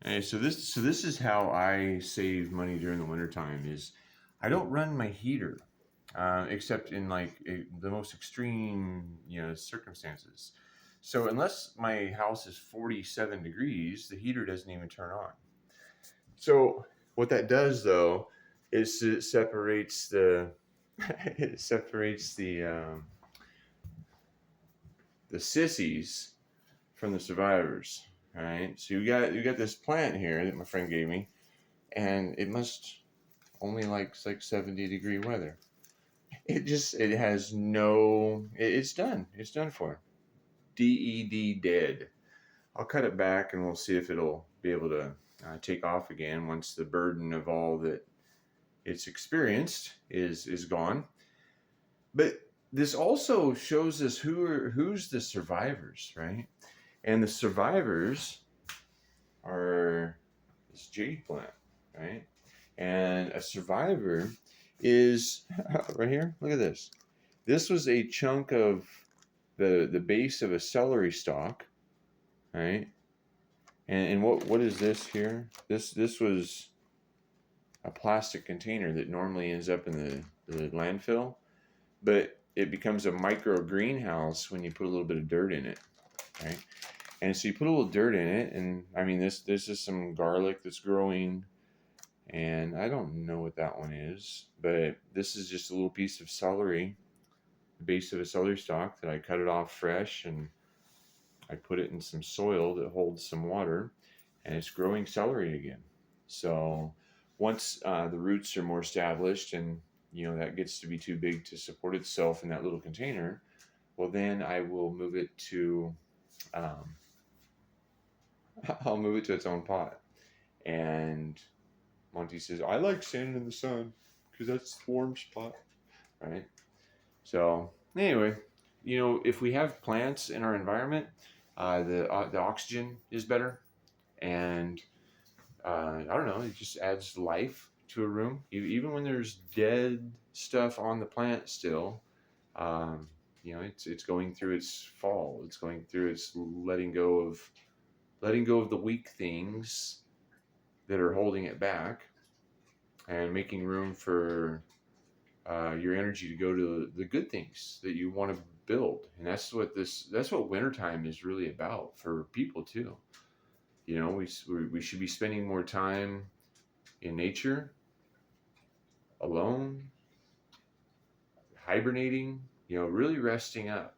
Hey, so this is how I save money during the wintertime is I don't run my heater, except in like the most extreme, circumstances. So unless my house is 47 degrees, the heater doesn't even turn on. So what that does though is it separates the it separates the sissies from the survivors. All right. So you got this plant here that my friend gave me, and it must only likes like 70-degree weather. It has no. It's done. It's done for. DED dead. I'll cut it back and we'll see if it'll be able to take off again once the burden of all that it's experienced is gone. But this also shows us who's the survivors, right? And the survivors are this jade plant, right? And a survivor is right here. Look at this. This was a chunk of the base of a celery stalk, right? And what is this here? This was a plastic container that normally ends up in the landfill, but it becomes a micro greenhouse when you put a little bit of dirt in it, right? And so you put a little dirt in it, and I mean this is some garlic that's growing, and I don't know what that one is, but this is just a little piece of celery, the base of a celery stalk that I cut it off fresh, and I put it in some soil that holds some water, and it's growing celery again. So once the roots are more established, and that gets to be too big to support itself in that little container, well then I will move it to um, I'll move it to its own pot. And Monty says, I like standing in the sun because that's the warm spot, right? So anyway, if we have plants in our environment, the oxygen is better, and I don't know, it just adds life to a room. Even when there's dead stuff on the plant still, it's going through its fall. It's going through its letting go of the weak things that are holding it back, and making room for your energy to go to the good things that you want to build. And that's what wintertime is really about for people too. We should be spending more time in nature, alone, hibernating, really resting up,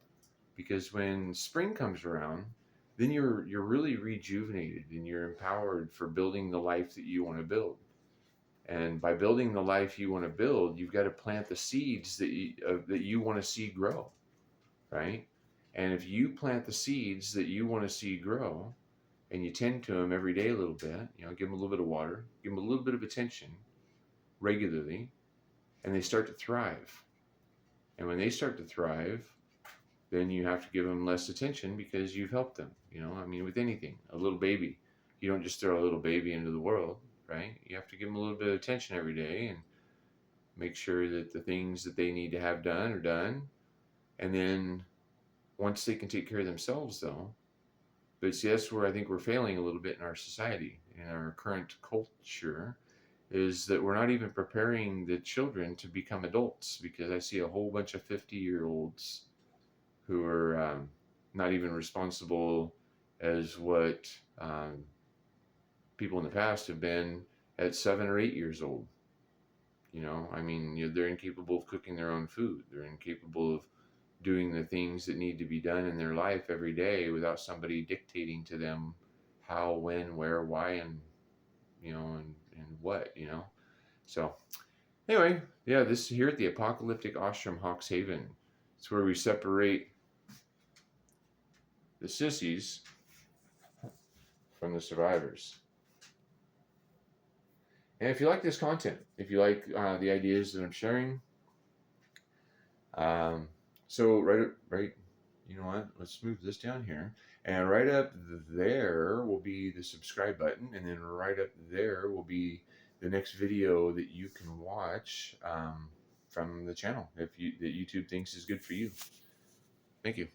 because when spring comes around, then you're really rejuvenated and you're empowered for building the life that you want to build. And by building the life you want to build, you've got to plant the seeds that you want to see grow, right? And if you plant the seeds that you want to see grow, and you tend to them every day a little bit, give them a little bit of water, give them a little bit of attention regularly, and they start to thrive. And when they start to thrive, then you have to give them less attention because you've helped them. With anything, a little baby, you don't just throw a little baby into the world, right? You have to give them a little bit of attention every day and make sure that the things that they need to have done are done. And then once they can take care of themselves, though, but see, that's where I think we're failing a little bit in our society, in our current culture, is that we're not even preparing the children to become adults, because I see a whole bunch of 50-year-olds who are not even responsible as what people in the past have been at 7 or 8 years old. They're incapable of cooking their own food. They're incapable of doing the things that need to be done in their life every day without somebody dictating to them how, when, where, why, and what. So anyway, yeah, this here at the apocalyptic ashram Hawks Haven, it's where we separate the sissies from the survivors. And if you like this content, if you like the ideas that I'm sharing, so right, you know what? Let's move this down here, and right up there will be the subscribe button, and then right up there will be the next video that you can watch from the channel that YouTube thinks is good for you. Thank you.